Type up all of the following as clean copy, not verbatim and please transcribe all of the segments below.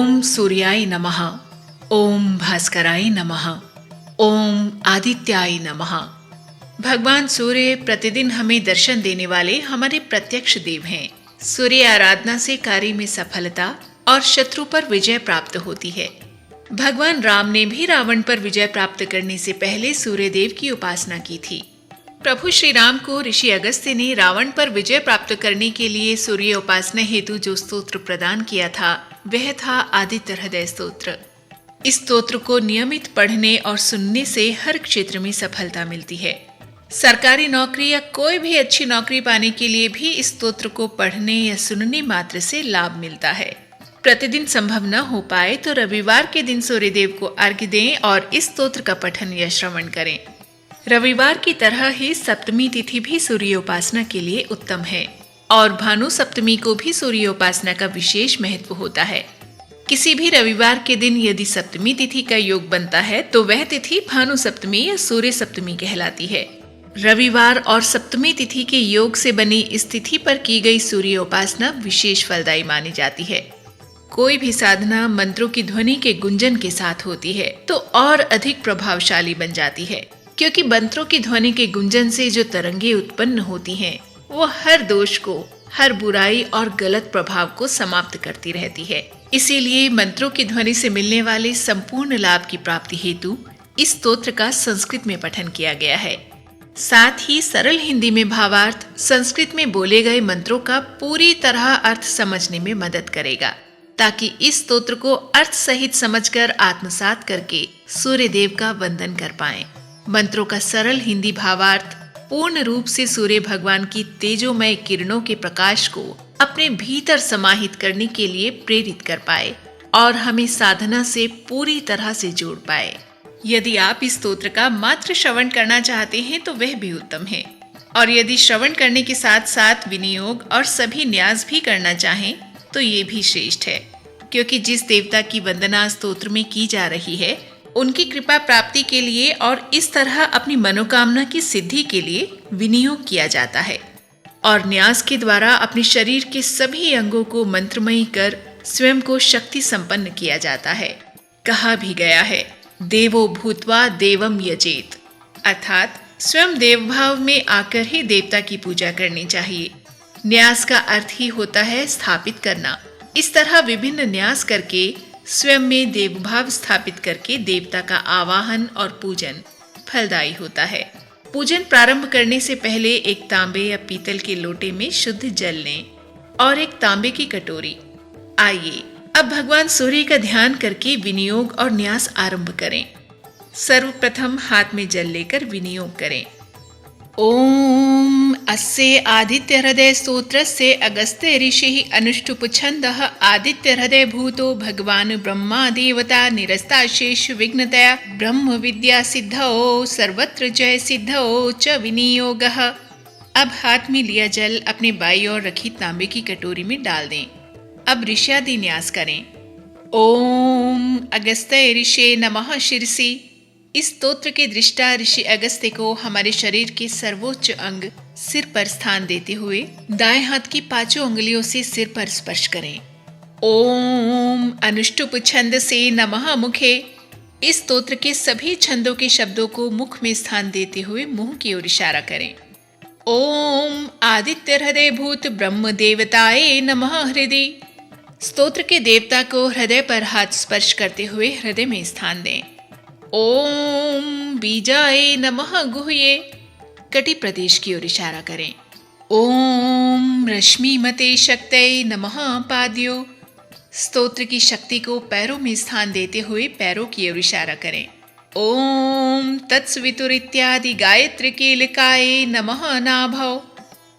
ओम सूर्याय नमः। ओम भास्कराय नमः। ओम आदित्याय नमः। भगवान सूर्य प्रतिदिन हमें दर्शन देने वाले हमारे प्रत्यक्ष देव हैं। सूर्य आराधना से कार्य में सफलता और शत्रु पर विजय प्राप्त होती है। भगवान राम ने भी रावण पर विजय प्राप्त करने से पहले सूर्य देव की उपासना की थी। प्रभु श्री राम को ऋषि अगस्त्य ने रावण पर विजय प्राप्त करने के लिए सूर्य उपासना हेतु जो स्तोत्र प्रदान किया था वह था आदित्य हृदय स्तोत्र। इस स्तोत्र को नियमित पढ़ने और सुनने से हर क्षेत्र में सफलता मिलती है। सरकारी नौकरी या कोई भी अच्छी नौकरी पाने के लिए भी इस स्तोत्र को पढ़ने या सुनने मात्र से लाभ मिलता है। प्रतिदिन संभव न हो पाए तो रविवार के दिन सूर्यदेव को अर्घ्य दें और इस स्तोत्र का पठन या श्रवण करें। रविवार की तरह ही सप्तमी तिथि भी सूर्योपासना के लिए उत्तम है और भानु सप्तमी को भी सूर्योपासना का विशेष महत्व होता है। किसी भी रविवार के दिन यदि सप्तमी तिथि का योग बनता है तो वह तिथि भानु सप्तमी या सूर्य सप्तमी कहलाती है। रविवार और सप्तमी तिथि के योग से बनी इस तिथि पर की गई सूर्योपासना विशेष फलदायी मानी जाती है। कोई भी साधना मंत्रों की ध्वनि के गुंजन के साथ होती है तो और अधिक प्रभावशाली बन जाती है, क्योंकि मंत्रों की ध्वनि के गुंजन से जो तरंगे उत्पन्न होती हैं, वो हर दोष को, हर बुराई और गलत प्रभाव को समाप्त करती रहती है। इसीलिए मंत्रों की ध्वनि से मिलने वाले संपूर्ण लाभ की प्राप्ति हेतु इस स्तोत्र का संस्कृत में पठन किया गया है। साथ ही सरल हिंदी में भावार्थ संस्कृत में बोले गए मंत्रों का पूरी तरह अर्थ समझने में मदद करेगा, ताकि इस स्तोत्र को अर्थ सहित समझकर आत्मसात करके सूर्य देव का वंदन कर पाएं। मंत्रों का सरल हिंदी भावार्थ पूर्ण रूप से सूर्य भगवान की तेजोमय किरणों के प्रकाश को अपने भीतर समाहित करने के लिए प्रेरित कर पाए और हमें साधना से पूरी तरह से जोड़ पाए। यदि आप इस स्तोत्र का मात्र श्रवण करना चाहते हैं तो वह भी उत्तम है, और यदि श्रवण करने के साथ साथ विनियोग और सभी न्यास भी करना चाहें तो ये भी श्रेष्ठ है, क्योंकि जिस देवता की वंदना स्तोत्र में की जा रही है उनकी कृपा प्राप्ति के लिए और इस तरह अपनी मनोकामना की सिद्धि के लिए विनियोग किया जाता है, और न्यास के द्वारा अपने शरीर के सभी अंगों को मंत्रमयी कर स्वयं को शक्ति संपन्न किया जाता है। कहा भी गया है, देवो भूत्वा देवम यजेत, अर्थात स्वयं देव भाव में आकर ही देवता की पूजा करनी चाहिए। न्यास का अर्थ ही होता है स्थापित करना। इस तरह विभिन्न न्यास करके स्वयं में देवभाव स्थापित करके देवता का आवाहन और पूजन फलदायी होता है। पूजन प्रारंभ करने से पहले एक तांबे या पीतल के लोटे में शुद्ध जल लें और एक तांबे की कटोरी। आइए अब भगवान सूर्य का ध्यान करके विनियोग और न्यास आरंभ करें। सर्वप्रथम हाथ में जल लेकर विनियोग करें। ओम अस्य आदित्य हृदय स्तोत्रस्य अगस्त्य ऋषिः अनुष्टुप छन्दः आदित्य हृदय भूतो भगवान ब्रह्मा देवता निरस्ताशेष विघ्नतया ब्रह्म विद्या सिद्धौ सर्वत्र जय सिद्धौ च विनियोगः। अब हाथ में लिया जल अपने बाईं ओर रखी तांबे की कटोरी में डाल दें। अब ऋष्यादि न्यास करें। ओम अगस्त्य ऋषे नमः शिरसि। इस स्तोत्र के दृष्टा ऋषि अगस्त्य को हमारे शरीर के सर्वोच्च अंग सिर पर स्थान देते हुए दाएं हाथ की पांचों उंगलियों से सिर पर स्पर्श करें। ओम अनुष्टुप छंद से नमः मुखे। इस स्तोत्र के सभी छंदों के शब्दों को मुख में स्थान देते हुए मुंह की ओर इशारा करें। ओम आदित्य हृदय भूत ब्रह्म देवताए नमः हृदय। स्तोत्र के देवता को हृदय पर हाथ स्पर्श करते हुए हृदय में स्थान दें। ओम बीजाय नमः गुह्ये। कटि प्रदेश की ओर इशारा करें। ओम रश्मिमते शक्तये नमः पाद्यो। स्तोत्र की शक्ति को पैरों में स्थान देते हुए पैरों की ओर इशारा करें। ओम तत्सवितुर इत्यादि गायत्री कीलकाय नमः नाभौ।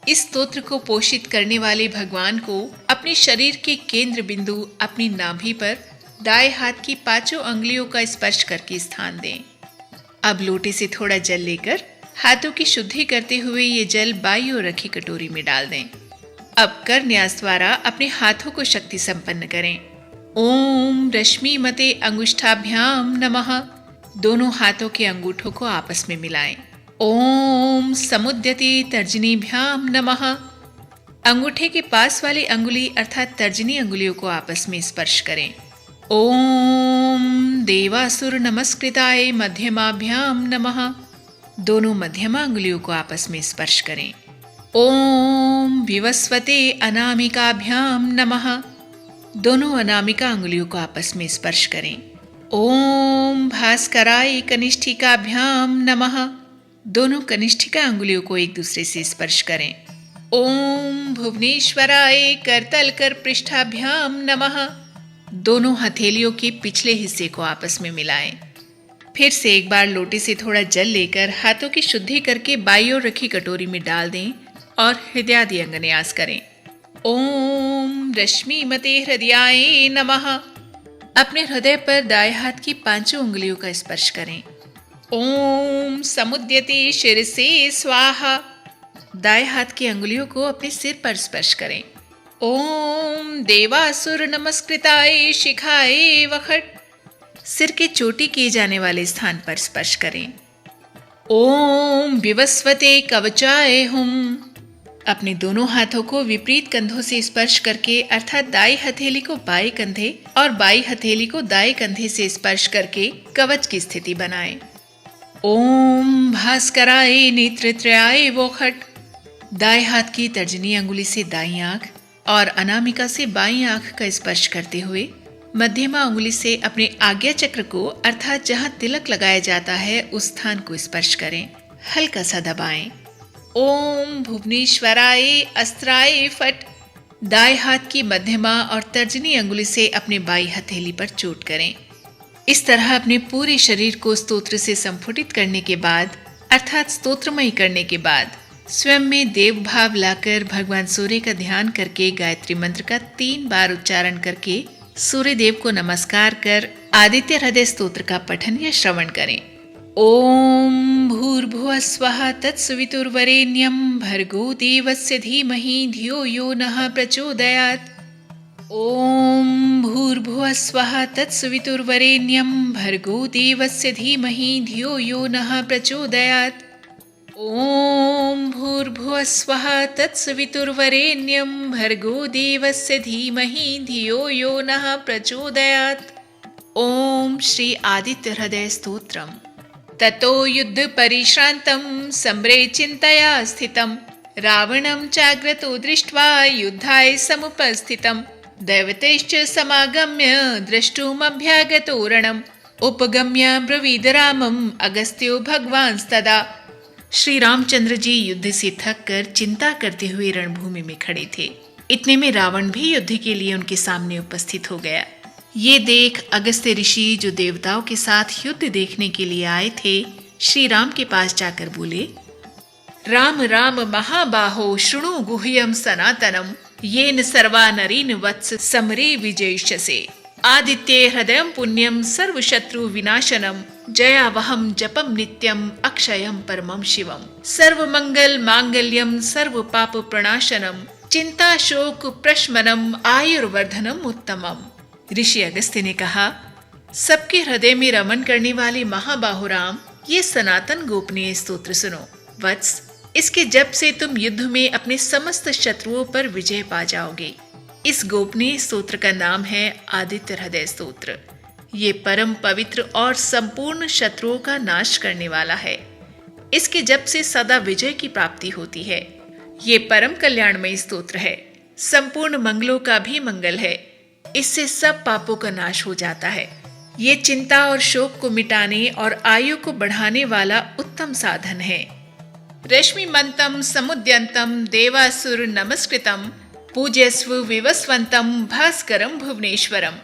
इस स्तोत्र को पोषित करने वाले भगवान को अपने शरीर के केंद्र बिंदु अपनी नाभि पर दाएं हाथ की पांचों अंगुलियों का स्पर्श करके स्थान दें। अब लोटे से थोड़ा जल लेकर हाथों की शुद्धि करते हुए ये जल बाईं ओर रखी कटोरी में डाल दें। अब कर न्यास द्वारा अपने हाथों को शक्ति संपन्न करें। ओम रश्मि मते अंगुष्ठाभ्याम नमः। दोनों हाथों के अंगूठों को आपस में मिलाएं। ओम समुद्यते तर्जनीभ्याम नमः। अंगूठे के पास वाली अंगुली अर्थात तर्जनी अंगुलियों को आपस में स्पर्श करें। ओम देवासुर नमस्कृताय मध्यमाभ्याम नमः। दोनों मध्यमा अंगुलियों को आपस में स्पर्श करें। ओम विवस्वते अनामिकाभ्याम नमः। दोनों अनामिका अंगुलियों को आपस में स्पर्श करें। ओम भास्कराय कनिष्ठिकाभ्याम नमः। दोनों कनिष्ठिका अंगुलियों को एक दूसरे से स्पर्श करें। ओम भुवनेश्वराय करतलकर पृष्ठाभ्याम नमः। दोनों हथेलियों के पिछले हिस्से को आपस में मिलाएं। फिर से एक बार लोटे से थोड़ा जल लेकर हाथों की शुद्धि करके बाईं ओर रखी कटोरी में डाल दें और हृदयादि अंगन्यास करें। ओम रश्मिमते हृदयाय नमः। अपने हृदय पर दाएं हाथ की पांचों उंगलियों का स्पर्श करें। ओम समुद्यते शिरसे स्वाहा। दाएं हाथ की अंगुलियों को अपने सिर पर स्पर्श करें। ओम देवासुर नमस्कृताय शिखाए वखट। सिर के चोटी किए जाने वाले स्थान पर स्पर्श करें। ओम विवस्वते कवचाय हुम। अपने दोनों हाथों को विपरीत कंधों से स्पर्श करके अर्थात दाई हथेली को बाएं कंधे और बाई हथेली को दाएं कंधे से स्पर्श करके कवच की स्थिति बनाएं। ओम भास्कराय नेत्रत्रयाय वोखट। दाएं हाथ की तर्जनी अंगुली से दाईं आंख और अनामिका से बाईं आंख का स्पर्श करते हुए मध्यमा अंगुली से अपने आज्ञा चक्र को अर्थात जहां तिलक लगाया जाता है उस स्थान को स्पर्श करें। हल्का सा दबाएं। ओम भुवनेश्वराय अस्त्राय फट। दाएं हाथ की मध्यमा और तर्जनी अंगुली से अपने बाईं हथेली पर चोट करें। इस तरह अपने पूरे शरीर को स्तोत्र से संपुटित करने के बाद अर्थात स्तोत्रमय करने के बाद स्वयं में देव भाव लाकर भगवान सूर्य का ध्यान करके गायत्री मंत्र का 3 बार उच्चारण करके सूर्य देव को नमस्कार कर आदित्य हृदय स्तोत्र का पठन या श्रवण करें। ओम भूर्भुवः स्वः तत्सवितुर्वरेण्यं भर्गो देवस्य धीमहि धियो यो नः प्रचोदयात्। ओम भूर्भुवः स्वः तत्सवितुर्वरेण्यं भर्गो देवस्य धीमहि धियो यो नः प्रचोदयात्। ओम भूर्भुवः स्वः तत्सवितुर्वरेण्यं भर्गो देवस्य धीमहि धियो यो नः प्रचोदयात्। ओम श्री आदित्य हृदय स्तोत्रम्। ततो युद्ध परिश्रान्तं सम्रे चिन्तया स्थितं रावणं चाग्रतो दृष्ट्वा युद्धाय समुपस्थितं दैवतैश्च समागम्य द्रष्टुमभ्यागतो रणम् उपगम्य ब्रवीद रामम् अगस्त्यो भगवांस्तदा। श्री रामचंद्र जी युद्ध से थक कर चिंता करते हुए रणभूमि में खड़े थे। इतने में रावण भी युद्ध के लिए उनके सामने उपस्थित हो गया। ये देख अगस्त्य ऋषि जो देवताओं के साथ युद्ध देखने के लिए आए थे श्री राम के पास जाकर बोले, राम राम महाबाहो शृणु गुह्यम सनातनम येन सर्वा नरीन वत्स समरे विजयिष्यसे आदित्ये हृदयं पुण्यम सर्वशत्रु विनाशनम जयावहम जपम नित्यम अक्षयम परमं शिवम सर्वमंगल मांगल्यम सर्व पाप प्रणाशनम चिंता शोक प्रशमनम आयुर्वर्धनम उत्तमम। ऋषि अगस्त्य ने कहा, सबके हृदय में रमन करने वाले महाबाहु राम, ये सनातन गोपनीय स्तोत्र सुनो। वत्स, इसके जप से तुम युद्ध में अपने समस्त शत्रुओं पर विजय पा जाओगे। इस गोपनीय स्तोत्र का नाम है आदित्य हृदय स्तोत्र। ये परम पवित्र और संपूर्ण शत्रुओं का नाश करने वाला है। इसके जप से सदा विजय की प्राप्ति होती है। ये परम कल्याणमयी स्तोत्र है। संपूर्ण मंगलों का भी मंगल है। इससे सब पापों का नाश हो जाता है। ये चिंता और शोक को मिटाने और आयु को बढ़ाने वाला उत्तम साधन है। रश्मिमंतम समुद्यंतम देवासुर नमस्कृतम पूज्यस्व विवस्वंतम भास्करम भुवनेश्वरम।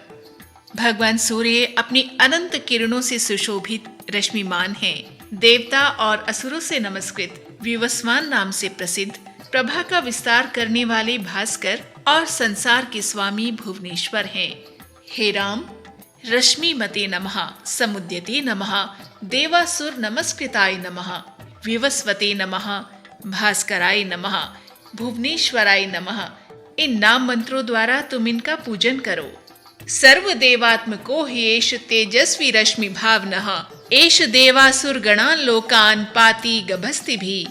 भगवान सूर्य अपनी अनंत किरणों से सुशोभित रश्मिमान हैं। देवता और असुरों से नमस्कृत विवस्वान नाम से प्रसिद्ध प्रभा का विस्तार करने वाले भास्कर और संसार के स्वामी भुवनेश्वर हैं। हे राम, रश्मिमते नमः, समुद्यते नमः, देवासुर नमस्कृताय नमः, विवस्वते नमः, भास्कराय नमः, भुवनेश्वराय नमः। इन नाम मंत्रों द्वारा तुम इनका पूजन करो। सर्वदेवात्मको हि एष तेजस्वी रश्मि भावनः एष देवासुर गणान लोकान पाति गभस्ति भी।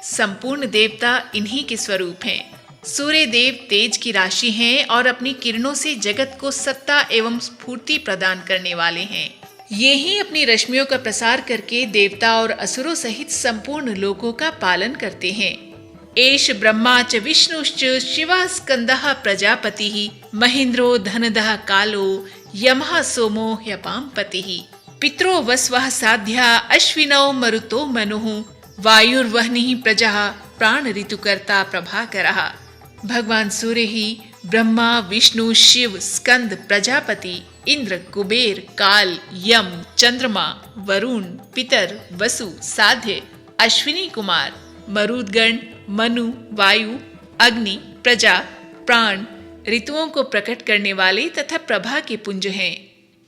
संपूर्ण देवता इन्हीं के स्वरूप हैं। सूर्य देव तेज की राशि हैं और अपनी किरणों से जगत को सत्ता एवं स्फूर्ति प्रदान करने वाले हैं। ये ही अपनी रश्मियों का प्रसार करके देवता और असुरों सहित संपूर्ण लोकों का पालन करते हैं। एष ब्रह्मा च विष्णुश्च शिवः स्कंदः प्रजापतिः महेन्द्रो धनदः कालो यमः सोमो ह्यपाम्पतिः पितरो वस्वः साध्या अश्विनौ मरुतो मनुः वायुर्वह्निः प्रजः प्राण ऋतुकर्ता प्रभाकरः। भगवान सूर्य ही ब्रह्मा, विष्णु, शिव, स्कंद, प्रजापति, इंद्र, कुबेर, काल, यम, चंद्रमा, वरुण, पितर, वसु, साध्य, अश्विनी कुमार, मरुदगण, मनु, वायु, अग्नि, प्रजा, प्राण, ऋतुओं को प्रकट करने वाले तथा प्रभा के पुंज हैं।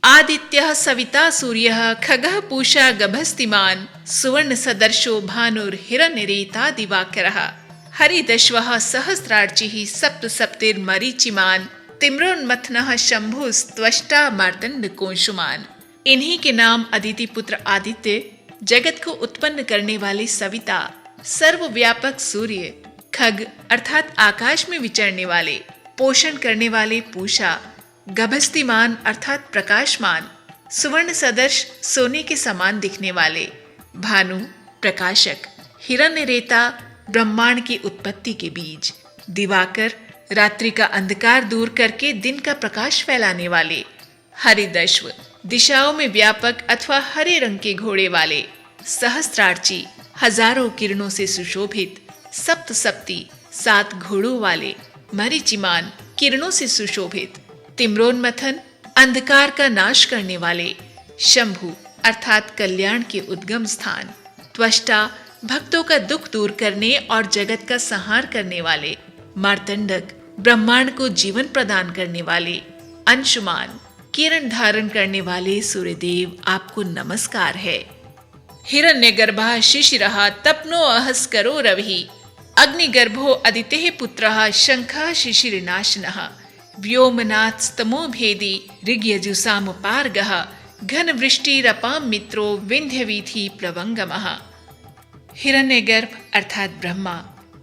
आदित्यः सविता सूर्यः खगः पूषा गभस्तिमान् सुवर्ण सदर्शो भानुर्हिरण्यरेता दिवाकरः हरिदश्वः सहस्रार्चिः सप्त सप्तिर्मरीचिमान् तिम्रोन्मथनः शंभुस्त्वष्टा मार्तंड कोंशुमान्। इन्हीं के नाम अदिति पुत्र आदित्य, जगत को उत्पन्न करने वाले सविता, सर्वव्यापक सूर्य, खग अर्थात आकाश में विचरने वाले, पोषण करने वाले पूषा, गभस्तिमान अर्थात प्रकाशमान, सुवर्ण सदर्श सोने के समान दिखने वाले, भानु प्रकाशक, हिरण्यरेता ब्रह्मांड की उत्पत्ति के बीज, दिवाकर रात्रि का अंधकार दूर करके दिन का प्रकाश फैलाने वाले, हरिदश्व दिशाओं में व्यापक अथवा हरे रंग के घोड़े वाले, सहस्त्रार्ची हजारों किरणों से सुशोभित, सप्त सप्ती 7 घोड़ों वाले, मरीचिमान किरणों से सुशोभित, तिम्रोन्मथन अंधकार का नाश करने वाले, शंभु अर्थात कल्याण के उद्गम स्थान, त्वष्टा भक्तों का दुख दूर करने और जगत का संहार करने वाले, मार्तंडक ब्रह्मांड को जीवन प्रदान करने वाले, अंशुमान किरण धारण करने वाले सूर्यदेव आपको नमस्कार है। हिरण्यगर्भः शिशिरः तप्नो अहस्करो रविः अग्निगर्भो अदितेः पुत्रः शंखः शिशिरनाशनः व्योमनाथ स्तमोभेदी ऋग्यजुषामुपार्गः घनवृष्टिरपां मित्रो विंध्यवीथि प्लवंगमः। हिरण्यगर्भ अर्थात ब्रह्मा,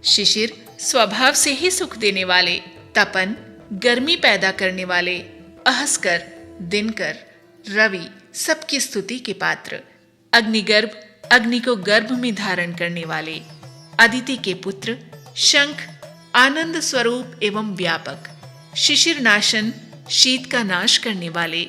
शिशिर स्वभाव से ही सुख देने वाले, तपन गर्मी पैदा करने वाले, अहस्कर दिनकर, रवि सबकी स्तुति के पात्र, अग्निगर्भ अग्नि को गर्भ में धारण करने वाले, अदिति के पुत्र, शंख आनंद स्वरूप एवं व्यापक, शिशिर नाशन शीत का नाश करने वाले,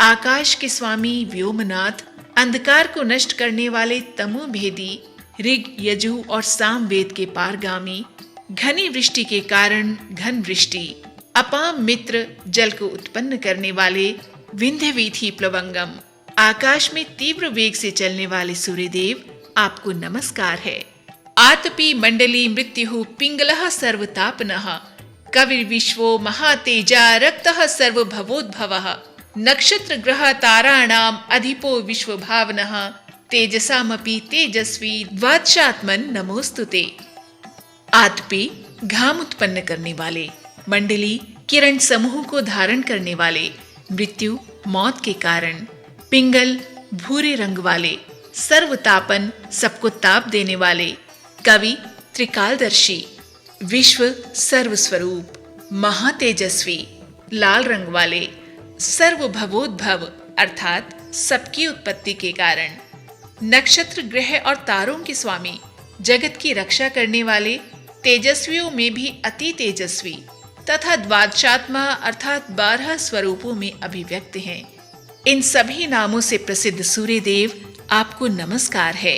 आकाश के स्वामी व्योमनाथ अंधकार को नष्ट करने वाले, तमोभेदी ऋग यजु और साम वेद के पारगामी, घनी वृष्टि के कारण घन वृष्टि, अपाम मित्र जल को उत्पन्न करने वाले, विंध्यवीथि प्लवंगम आकाश में तीव्र वेग से चलने वाले सूर्यदेव आपको नमस्कार है। आतपी मंडली मृत्युः पिंगलः सर्वतापनः कविर्विश्वो महातेजा रक्तः सर्वभवोद्भवः नक्षत्र ग्रह ताराणाम अधिपो विश्वभावनः तेजसामपि तेजस्वी द्वादशात्मन नमोस्तुते। आतपी घाम उत्पन्न करने वाले, मंडली किरण समूह को धारण करने वाले, मृत्यु मौत के कारण, पिंगल भूरे रंग वाले, सर्वतापन सबको ताप देने वाले, कवि त्रिकालदर्शी, विश्व सर्वस्वरूप, महातेजस्वी लाल रंग वाले, सर्वभवोद्भव अर्थात सबकी उत्पत्ति के कारण, नक्षत्र ग्रह और तारों के स्वामी, जगत की रक्षा करने वाले, तेजस्वियों में भी अति तेजस्वी तथा द्वादशात्मा अर्थात 12 स्वरूपों में अभिव्यक्त हैं। इन सभी नामों से प्रसिद्ध सूर्यदेव आपको नमस्कार है।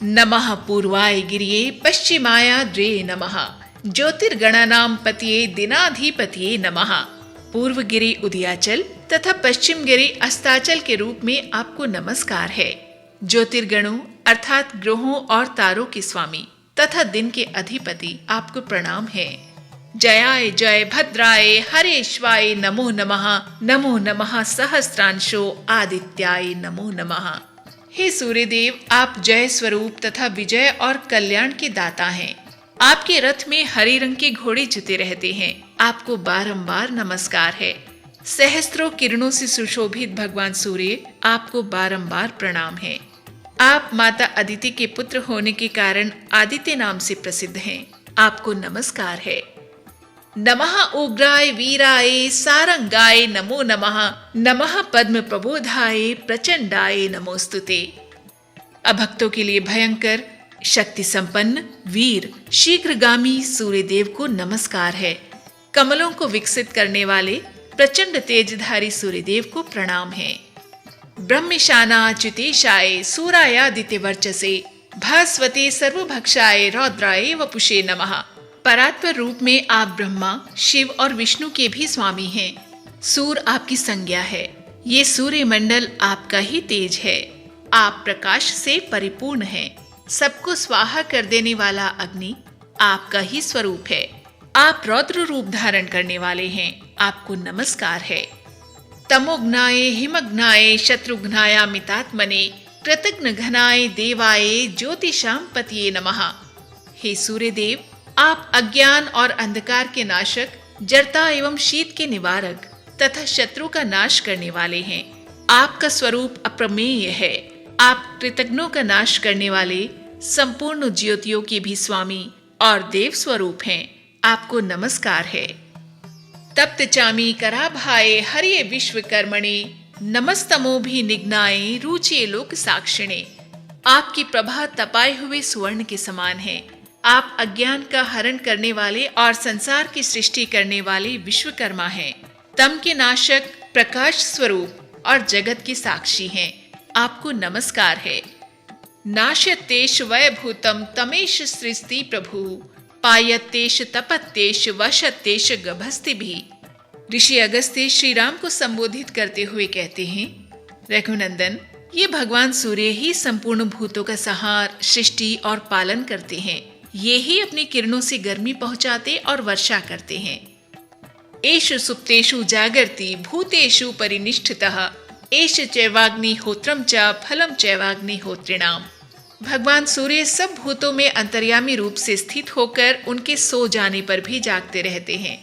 नमः पूर्वाय गिरिये पश्चिमाय द्वे नमः ज्योतिर्गणानां पतिये दिनाधिपतिये नमः। पूर्व गिरि उदयाचल तथा पश्चिम गिरि अस्ताचल के रूप में आपको नमस्कार है। ज्योतिर्गणों अर्थात ग्रहों और तारों के स्वामी तथा दिन के अधिपति आपको प्रणाम है। जयाय जय भद्राय हरेश्वाय नमो नमः, नमो नमः सहस्रांशो आदित्याय नमो नमः। हे सूर्यदेव, आप जय स्वरूप तथा विजय और कल्याण के दाता हैं। आपके रथ में हरे रंग के घोड़े जुते रहते हैं। आपको बारंबार नमस्कार है। सहस्त्रों किरणों से सुशोभित भगवान सूर्य, आपको बारंबार प्रणाम है। आप माता अदिति के पुत्र होने के कारण आदित्य नाम से प्रसिद्ध हैं। आपको नमस्कार है। नमः उग्राय वीराय सारंगाय नमो नमः। नमः पद्म प्रबोधाय प्रचंडाय नमोस्तुते। अभक्तों के लिए भयंकर, शक्ति संपन्न, वीर, शीघ्रगामी सूर्यदेव को नमस्कार है। कमलों को विकसित करने वाले प्रचंड तेजधारी सूर्यदेव को प्रणाम है। ब्रह्मिशानाच्युतेशाय सूरायादित्य वर्चसे भास्वते सर्वभक्षाय रौद्राय वपुषे नमः। परात्पर रूप में आप ब्रह्मा, शिव और विष्णु के भी स्वामी हैं। सूर्य आपकी संज्ञा है। ये सूर्य मंडल आपका ही तेज है। आप प्रकाश से परिपूर्ण हैं। सबको स्वाहा कर देने वाला अग्नि आपका ही स्वरूप है। आप रौद्र रूप धारण करने वाले हैं। आपको नमस्कार है। तमोघ्नाय हिमघ्नाय शत्रुघ्नायामितात्मने कृतघ्न घनाय देवाय ज्योतिषाम पतिये नमः। हे सूर्यदेव, आप अज्ञान और अंधकार के नाशक, जड़ता एवं शीत के निवारक तथा शत्रु का नाश करने वाले हैं। आपका स्वरूप अप्रमेय है। आप कृतघ्नों का नाश करने वाले, संपूर्ण ज्योतियों के भी स्वामी और देव स्वरूप हैं। आपको नमस्कार है। तप्त चामी कराभाए हरिये विश्वकर्मणे नमस्तमो भी निग्नाए रुचिये लोक साक्षिणे। आपकी प्रभा तपाए हुए स्वर्ण के समान है। आप अज्ञान का हरण करने वाले और संसार की सृष्टि करने वाले विश्वकर्मा हैं। तम के नाशक, प्रकाश स्वरूप और जगत के साक्षी हैं। आपको नमस्कार है। नाश्यतेश वैभूतम तमेश सृष्टि प्रभु पायतेश तपतेश वशतेश गभस्ति भी। ऋषि अगस्त्य श्री राम को संबोधित करते हुए कहते हैं, रघुनंदन, ये भगवान सूर्य ही संपूर्ण भूतों का संहार, सृष्टि और पालन करते हैं। ये ही अपनी किरणों से गर्मी पहुंचाते और वर्षा करते हैं। एषु सुप्तेषु जागर्ति भूतेषु परिनिष्ठितः एष चैवाग्निहोत्रम च फलम चैवाग्निहोत्रिणाम। भगवान सूर्य सब भूतों में अंतर्यामी रूप से स्थित होकर उनके सो जाने पर भी जागते रहते हैं।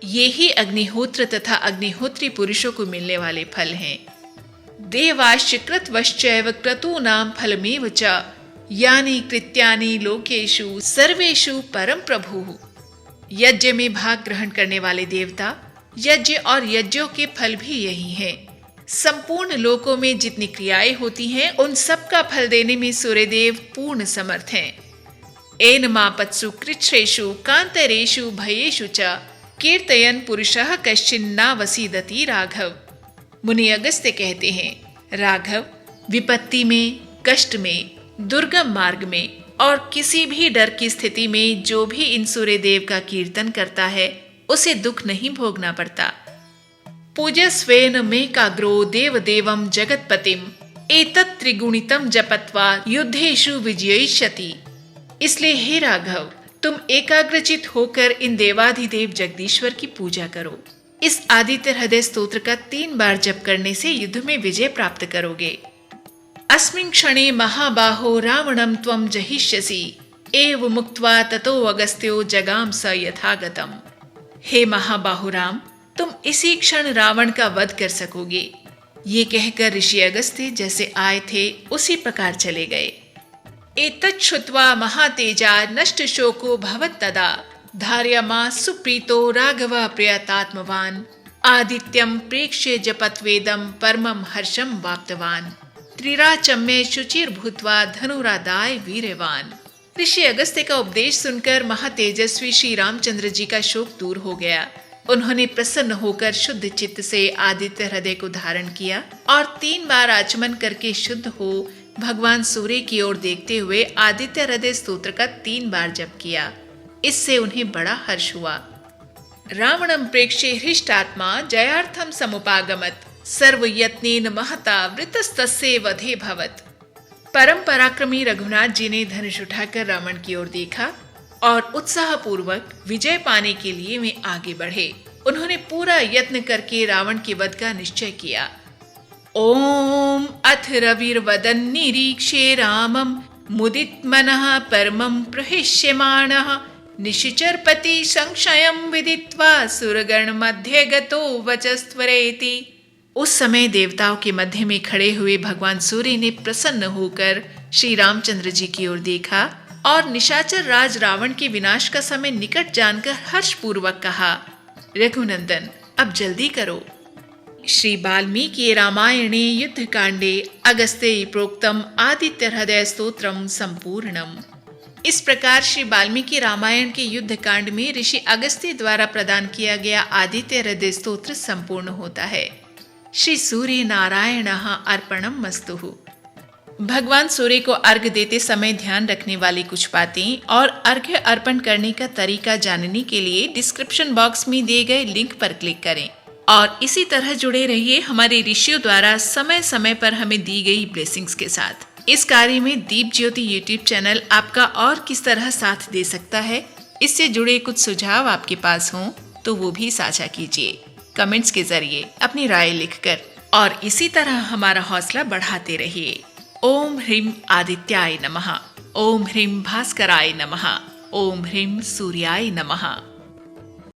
ये ही अग्निहोत्र तथा अग्निहोत्री पुरुषों को मिलने वाले फल हैं। देवाश्च कृतवश्चैव क्रतूनां फलमेव च यानि कृत्यानि लोकेषु सर्वेषु परम प्रभुः। यज्ञ में भाग ग्रहण करने वाले देवता, यज्ञ और यज्ञों के फल भी यही हैं। संपूर्ण लोकों में जितनी क्रियाएं होती हैं, उन सब का फल देने में सूर्यदेव पूर्ण समर्थ हैं। एन मापत्सु कृच्छ्रेषु कांतरेषु भयेषु च कीर्तयन पुरुषः कश्चिन्ना वसीदति राघव। मुनि अगस्त्य कहते हैं, राघव, विपत्ति में, कष्ट में, दुर्गम मार्ग में और किसी भी डर की स्थिति में जो भी इन सूर्यदेव का कीर्तन करता है, उसे दुख नहीं भोगना पड़ता। पूजस्वेन मेकाग्रो देवदेवं जगत्पतिम् एतत् त्रिगुणितं जपत्वा युद्धेषु विजयिष्यति। इसलिए हे राघव, तुम एकाग्रचित होकर इन देवाधिदेव जगदीश्वर की पूजा करो। इस आदित्य हृदय स्तोत्र का 3 बार जप करने से युद्ध में विजय प्राप्त करोगे। अस्मिन् क्षणे महाबाहो रावणं त्वं जहिष्यसि एव मुक्त्वा ततो अगस्त्यो जगाम स यथागतम्। हे महाबाहु राम, तुम इसी क्षण रावण का वध कर सकोगे। ये कहकर ऋषि अगस्त्य जैसे आए थे उसी प्रकार चले गए। एतत् श्रुत्वा महातेजा नष्ट शोको भवत्तदा धार्यमा सुप्रीतो राघव प्रियतात्मवान आदित्यं प्रेक्ष्य जपत्वेदं परमं हर्षं वाप्तवान त्रिराचम्य शुचिर्भूत्वा धनुरादाय वीरवान। ऋषि अगस्त्य का उपदेश सुनकर महातेजस्वी श्री रामचंद्र जी का शोक दूर हो गया। उन्होंने प्रसन्न होकर शुद्ध चित्त से आदित्य हृदय को धारण किया और 3 बार आचमन करके शुद्ध हो भगवान सूर्य की ओर देखते हुए आदित्य हृदय स्तोत्र का 3 बार जप किया। इससे उन्हें बड़ा हर्ष हुआ। रावणं प्रेक्ष्य हृष्टात्मा जयार्थम समुपागमत सर्वयत्नेन महता वृतस्तस्य वधे भवत। परम पराक्रमी रघुनाथ जी ने धनुष उठाकर रावण की ओर देखा और उत्साह पूर्वक विजय पाने के लिए वे आगे बढ़े। उन्होंने पूरा यत्न करके रावण के वध का निश्चय किया। ओम अथ रविर्वदन निरीक्षे रामं मुदित मनः परमं प्रहिष्यमाणः निशिचरपति संशयं विदित्वा सुरगण मध्य गतो वचस्त्वरेति। उस समय देवताओं के मध्य में खड़े हुए भगवान सूर्य ने प्रसन्न होकर श्री रामचंद्र जी की ओर देखा और निशाचर राज रावण के विनाश का समय निकट जानकर हर्षपूर्वक कहा, रघुनंदन अब जल्दी करो। श्री वाल्मीकि रामायणे युद्धकांडे अगस्त्यै प्रोक्तम आदित्य हृदय स्तोत्रम संपूर्णम। इस प्रकार श्री वाल्मीकि रामायण के युद्ध कांड में ऋषि अगस्त्य द्वारा प्रदान किया गया आदित्य हृदय स्तोत्र संपूर्ण होता है। श्री सूर्य नारायण अर्पणम मस्तुः। भगवान सूर्य को अर्घ्य देते समय ध्यान रखने वाली कुछ बातें और अर्घ्य अर्पण करने का तरीका जानने के लिए डिस्क्रिप्शन बॉक्स में दिए गए लिंक पर क्लिक करें और इसी तरह जुड़े रहिए हमारे ऋषियों द्वारा समय समय पर हमें दी गई ब्लेसिंग्स के साथ। इस कार्य में दीप ज्योति यूट्यूब चैनल आपका और किस तरह साथ दे सकता है, इससे जुड़े कुछ सुझाव आपके पास हों तो वो भी साझा कीजिए कमेंट्स के जरिए अपनी राय लिखकर, और इसी तरह हमारा हौसला बढ़ाते रहिए। ओम ह्रीम आदित्याय नमः। ओम ह्रीम भास्कराय नमः। ओम ह्रीम सूर्याय नमः।